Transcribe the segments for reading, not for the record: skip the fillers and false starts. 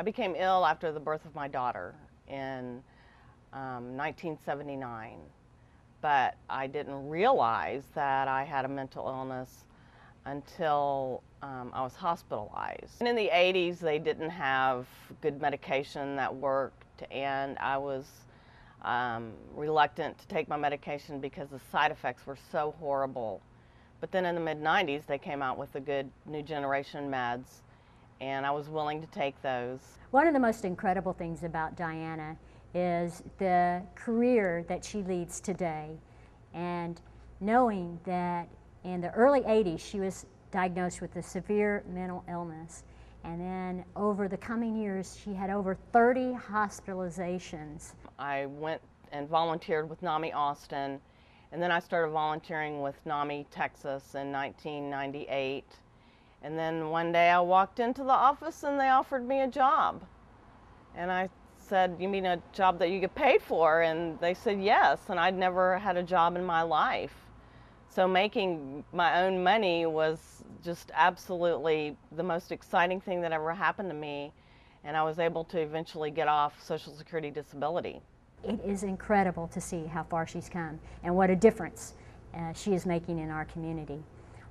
became ill after the birth of my daughter in 1979, but I didn't realize that I had a mental illness until I was hospitalized. And in the 80s, they didn't have good medication that worked, and I was reluctant to take my medication because the side effects were so horrible. But then in the mid-90s, they came out with the good new generation meds, and I was willing to take those. One of the most incredible things about Diana is the career that she leads today, and knowing that in the early 80s she was diagnosed with a severe mental illness, and then over the coming years she had over 30 hospitalizations. I went and volunteered with NAMI Austin, and then I started volunteering with NAMI Texas in 1998. And then one day I walked into the office and they offered me a job. And I said, "You mean a job that you get paid for?" And they said yes, and I'd never had a job in my life. So making my own money was just absolutely the most exciting thing that ever happened to me, and I was able to eventually get off Social Security disability. It is incredible to see how far she's come and what a difference she is making in our community.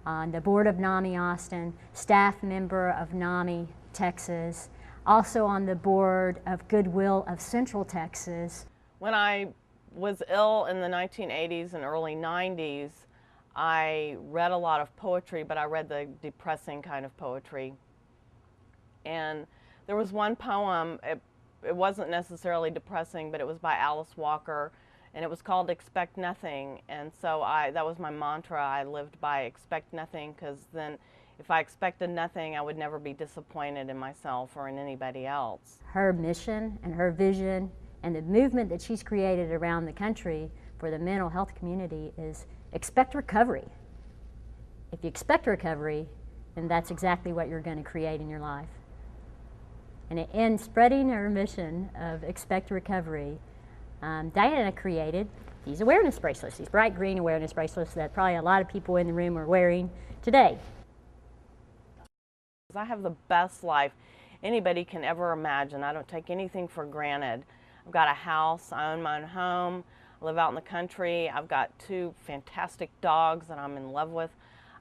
On the board of NAMI Austin, staff member of NAMI Texas, also on the board of Goodwill of Central Texas. When I was ill in the 1980s and early 90s, I read a lot of poetry, but I read the depressing kind of poetry. And there was one poem, it wasn't necessarily depressing, but it was by Alice Walker, and it was called Expect Nothing. And so that was my mantra. I lived by expect nothing, because then if I expected nothing, I would never be disappointed in myself or in anybody else. Her mission and her vision and the movement that she's created around the country for the mental health community is expect recovery. If you expect recovery, then that's exactly what you're going to create in your life. And in spreading her mission of expect recovery, Diana created these awareness bracelets, these bright green awareness bracelets that probably a lot of people in the room are wearing today. I have the best life anybody can ever imagine. I don't take anything for granted. I've got a house, I own my own home, I live out in the country, I've got 2 fantastic dogs that I'm in love with.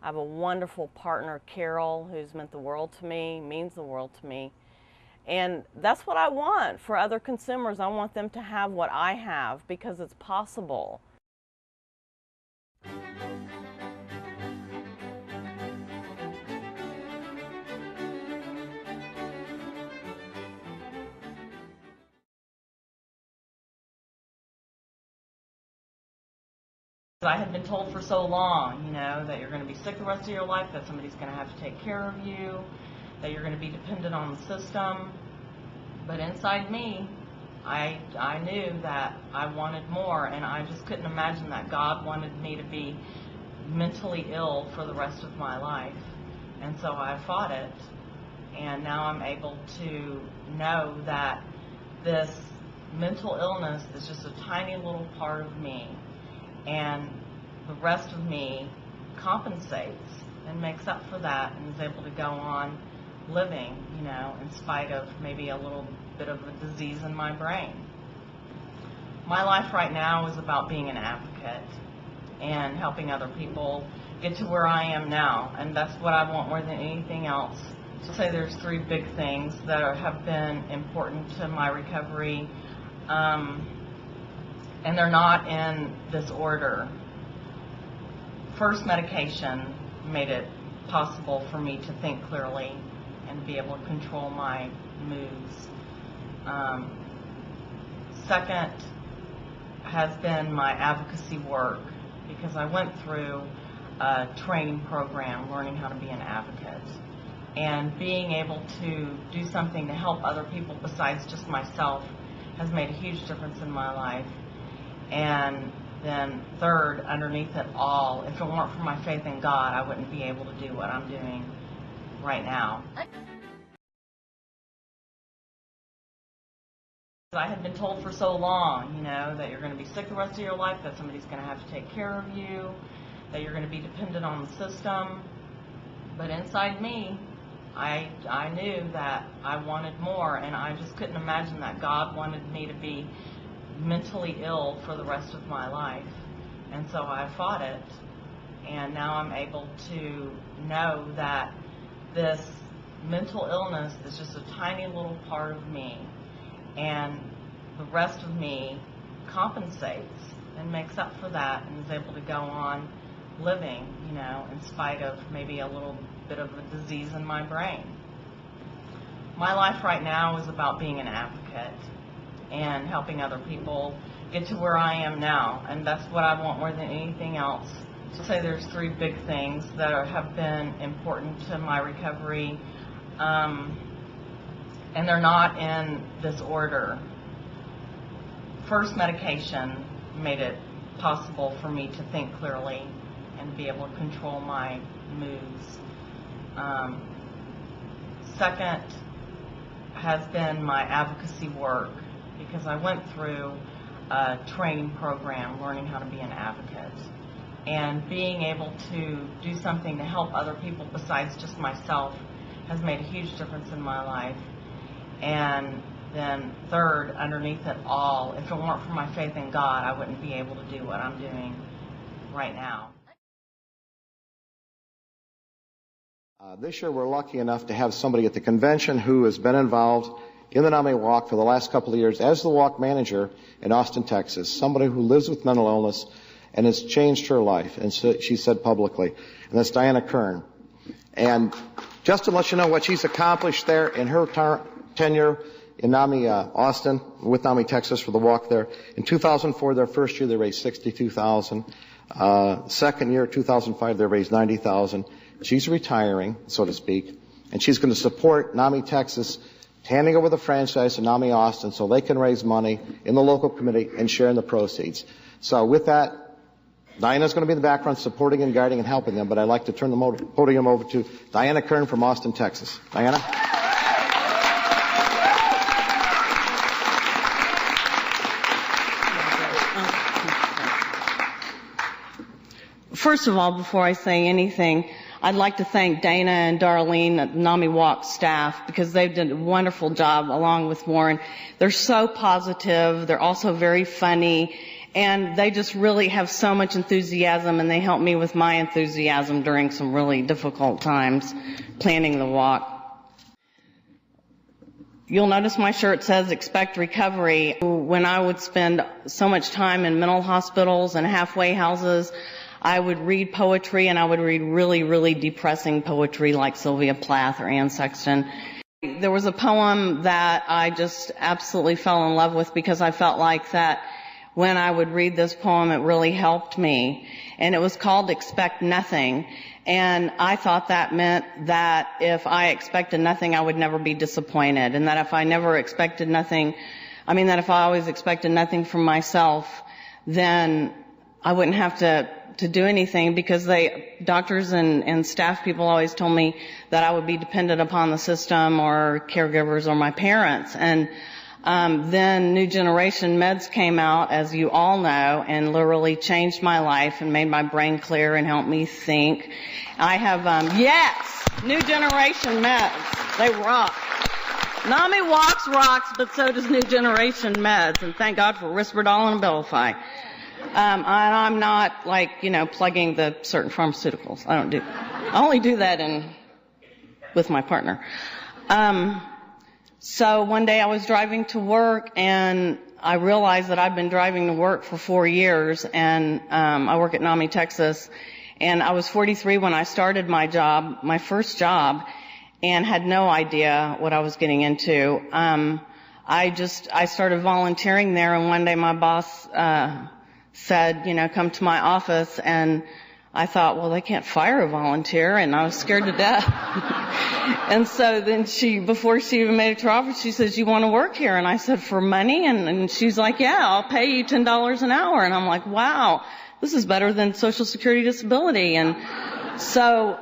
I have a wonderful partner, Carol, who's meant the world to me, means the world to me. And that's what I want for other consumers. I want them to have what I have, because it's possible. I had been told for so long, you know, that you're going to be sick the rest of your life, that somebody's going to have to take care of you, that you're going to be dependent on the system. But inside me, I knew that I wanted more, and I just couldn't imagine that God wanted me to be mentally ill for the rest of my life. And so I fought it, and now I'm able to know that this mental illness is just a tiny little part of me, and the rest of me compensates and makes up for that and is able to go on living, you know, in spite of maybe a little bit of a disease in my brain. My life right now is about being an advocate and helping other people get to where I am now, and that's what I want more than anything else. So say there's 3 big things that have been important to my recovery, and they're not in this order. First, medication made it possible for me to think clearly and be able to control my moods. Second has been my advocacy work, because I went through a training program learning how to be an advocate, and being able to do something to help other people besides just myself has made a huge difference in my life. And then third, underneath it all, if it weren't for my faith in God, I wouldn't be able to do what I'm doing right now. I had been told for so long, you know, that you're going to be sick the rest of your life, that somebody's going to have to take care of you, that you're going to be dependent on the system. But inside me, I knew that I wanted more, and I just couldn't imagine that God wanted me to be mentally ill for the rest of my life. And so I fought it, and now I'm able to know that this mental illness is just a tiny little part of me, and the rest of me compensates and makes up for that and is able to go on living, in spite of maybe a little bit of a disease in my brain. My life right now is about being an advocate and helping other people get to where I am now, and that's what I want more than anything else. To say there's 3 big things that have been important to my recovery, and they're not in this order. First, medication made it possible for me to think clearly and be able to control my moods. Second has been my advocacy work, because I went through a training program learning how to be an advocate, and being able to do something to help other people besides just myself has made a huge difference in my life. And then third, underneath it all, if it weren't for my faith in God, I wouldn't be able to do what I'm doing right now. This year we're lucky enough to have somebody at the convention who has been involved in the NAMI Walk for the last couple of years as the walk manager in Austin, Texas, somebody who lives with mental illness and has changed her life, and so she said publicly, and that's Diana Kern. And just to let you know what she's accomplished there in her tenure in NAMI Austin, with NAMI Texas for the walk there. In 2004, their first year, they raised $62,000. Second year, 2005, they raised $90,000. She's retiring, so to speak, and she's going to support NAMI Texas handing over the franchise to NAMI Austin so they can raise money in the local committee and share in the proceeds. So with that, Diana's going to be in the background supporting and guiding and helping them, but I'd like to turn the podium over to Diana Kern from Austin, Texas. Diana? First of all, before I say anything, I'd like to thank Dana and Darlene at NAMI Walk staff, because they've done a wonderful job along with Warren. They're so positive. They're also very funny. And they just really have so much enthusiasm, and they help me with my enthusiasm during some really difficult times planning the walk. You'll notice my shirt says Expect Recovery. When I would spend so much time in mental hospitals and halfway houses, I would read poetry, and I would read really, really depressing poetry like Sylvia Plath or Anne Sexton. There was a poem that I just absolutely fell in love with, because I felt like that when I would read this poem, it really helped me. And it was called Expect Nothing. And I thought that meant that if I expected nothing, I would never be disappointed. And that if I never expected nothing, that if I always expected nothing from myself, then I wouldn't have to do anything, because doctors and staff people always told me that I would be dependent upon the system or caregivers or my parents. And then New Generation Meds came out, as you all know, and literally changed my life and made my brain clear and helped me think. I have, New Generation Meds. They rock. NAMI Walks rocks, but so does New Generation Meds, and thank God for Risperdal and Abilify. And I'm not plugging the certain pharmaceuticals. I only do that with my partner. So one day I was driving to work, and I realized that I've been driving to work for 4 years, and I work at NAMI Texas, and I was 43 when I started my first job, and had no idea what I was getting into. I started volunteering there, and one day my boss said, come to my office, and I thought, well, they can't fire a volunteer, and I was scared to death. And so then before she even made it to her office, she says, you want to work here? And I said, for money? And she's like, yeah, I'll pay you $10 an hour. And I'm like, wow, this is better than Social Security disability. And So,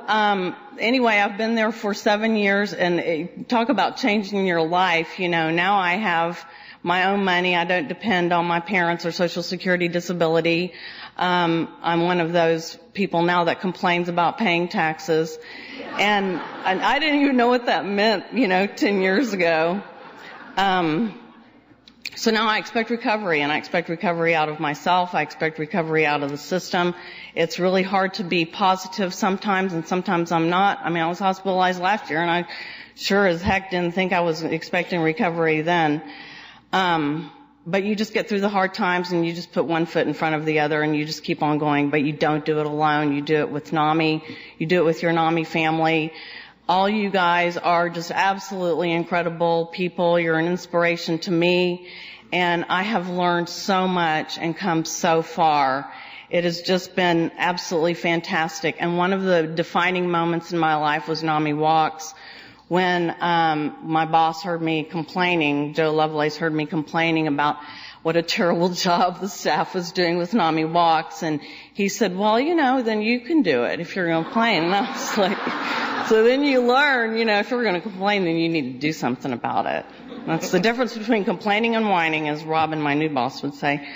anyway, I've been there for 7 years, and talk about changing your life. Now I have my own money. I don't depend on my parents or Social Security disability. I'm one of those people now that complains about paying taxes. And I didn't even know what that meant, 10 years ago. So now I expect recovery, and I expect recovery out of myself. I expect recovery out of the system. It's really hard to be positive sometimes, and sometimes I'm not. I was hospitalized last year, and I sure as heck didn't think I was expecting recovery then. But you just get through the hard times, and you just put one foot in front of the other, and you just keep on going. But you don't do it alone. You do it with NAMI. You do it with your NAMI family. All you guys are just absolutely incredible people. You're an inspiration to me, and I have learned so much and come so far. It has just been absolutely fantastic. And one of the defining moments in my life was NAMI Walks, when my boss heard me complaining, Joe Lovelace heard me complaining about what a terrible job the staff was doing with NAMI Walks. And he said, well, then you can do it if you're going to complain. And I was like, so then you learn, if you're going to complain, then you need to do something about it. That's the difference between complaining and whining, as Robin, my new boss, would say.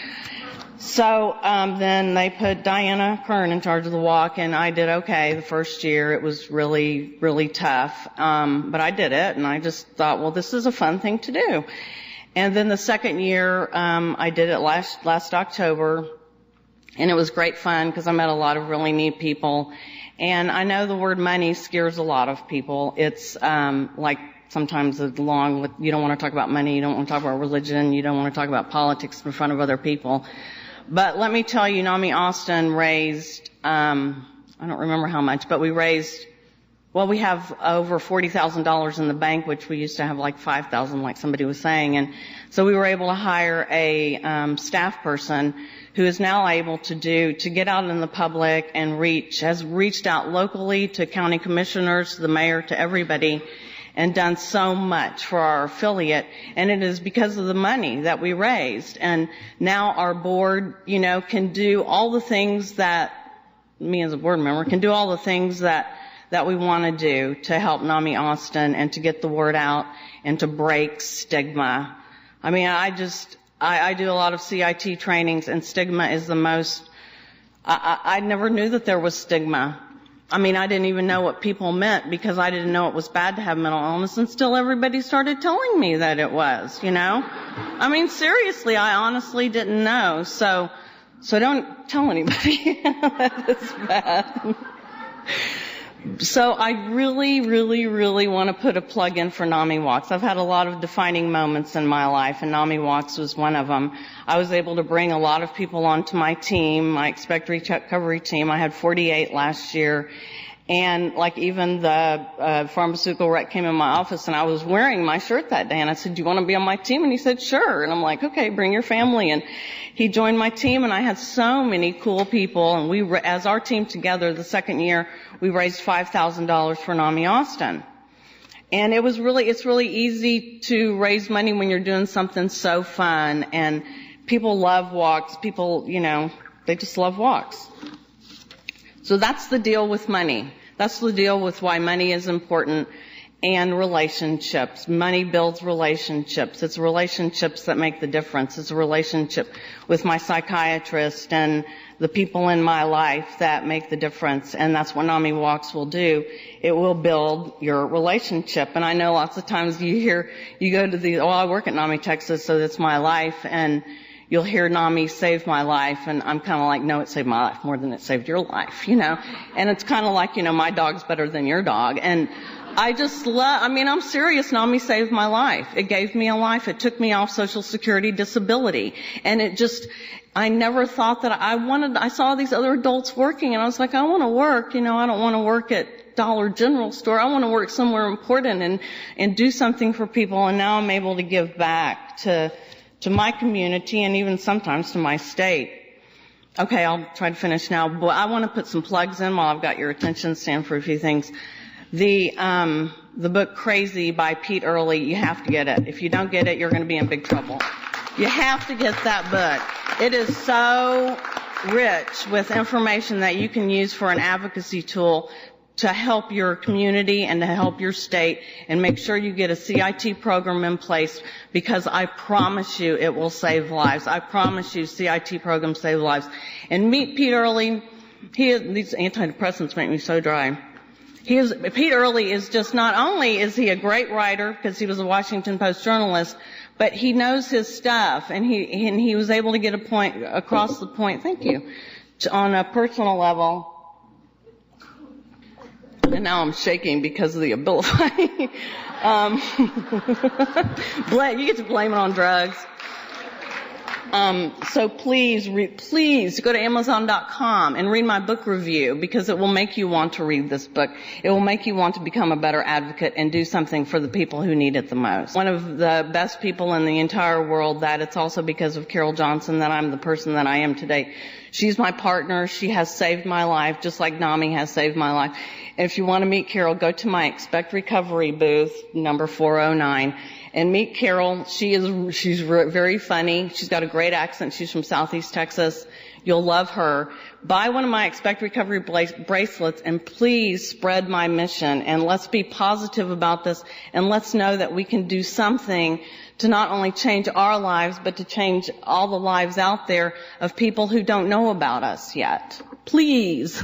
So then they put Diana Kern in charge of the walk, and I did okay the first year. It was really, really tough. But I did it, and I just thought, well, this is a fun thing to do. And then the second year, I did it last October, and it was great fun because I met a lot of really neat people. And I know the word money scares a lot of people. It's like sometimes along with, you don't want to talk about money, you don't want to talk about religion, you don't want to talk about politics in front of other people. But let me tell you, NAMI Austin raised, I don't remember how much, but we have over $40,000 in the bank, which we used to have like $5,000, like somebody was saying. And so we were able to hire a staff person who is now able to get out in the public and has reached out locally to county commissioners, to the mayor, to everybody, and done so much for our affiliate. And it is because of the money that we raised. And now our board, can do all the things that, me as a board member, can do all the things that we want to do to help NAMI Austin and to get the word out and to break stigma. I do a lot of CIT trainings, and stigma is the most, I never knew that there was stigma. I didn't even know what people meant because I didn't know it was bad to have mental illness until everybody started telling me that it was, seriously, I honestly didn't know. So don't tell anybody that it's bad. So I really, really, really want to put a plug in for NAMI Walks. I've had a lot of defining moments in my life, and NAMI Walks was one of them. I was able to bring a lot of people onto my team, my Expect Recovery team. I had 48 last year. And like even the pharmaceutical rep came in my office, and I was wearing my shirt that day, and I said, do you want to be on my team? And he said, sure. And I'm like, okay, bring your family. And he joined my team, and I had so many cool people. And we, as our team together, the second year, we raised $5,000 for NAMI Austin. And it's really easy to raise money when you're doing something so fun. And people love walks. People, they just love walks. So that's the deal with money. That's the deal with why money is important, and relationships. Money builds relationships. It's relationships that make the difference. It's a relationship with my psychiatrist and the people in my life that make the difference. And that's what NAMI Walks will do. It will build your relationship. And I know lots of times you go to I work at NAMI Texas, so that's my life, and you'll hear NAMI saved my life, and I'm kind of like, no, it saved my life more than it saved your life, And it's kind of like, my dog's better than your dog. And I just I'm serious, NAMI saved my life. It gave me a life. It took me off Social Security disability. And I never thought that I saw these other adults working, and I was like, I want to work, I don't want to work at Dollar General store. I want to work somewhere important and do something for people. And now I'm able to give back to my community and even sometimes to my state. Okay, I'll try to finish now. But I want to put some plugs in while I've got your attention, stand for a few things. The book Crazy by Pete Earley, you have to get it. If you don't get it, you're going to be in big trouble. You have to get that book. It is so rich with information that you can use for an advocacy tool to help your community and to help your state, and make sure you get a CIT program in place, because I promise you it will save lives. I promise you CIT programs save lives. And meet Pete Early. These antidepressants make me so dry. Pete Early is just, not only is he a great writer, because he was a Washington Post journalist, but he knows his stuff, and he was able to get across the point, thank you, on a personal level. And now I'm shaking because of the ability. You get to blame it on drugs. So please go to Amazon.com and read my book review, because it will make you want to read this book. It will make you want to become a better advocate and do something for the people who need it the most. One of the best people in the entire world, that it's also because of Carol Johnson that I'm the person that I am today. She's my partner. She has saved my life, just like NAMI has saved my life. If you want to meet Carol, go to my Expect Recovery booth, number 409, and meet Carol. She's very funny. She's got a great accent. She's from Southeast Texas. You'll love her. Buy one of my Expect Recovery bracelets, and please spread my mission. And let's be positive about this, and let's know that we can do something to not only change our lives, but to change all the lives out there of people who don't know about us yet. Please.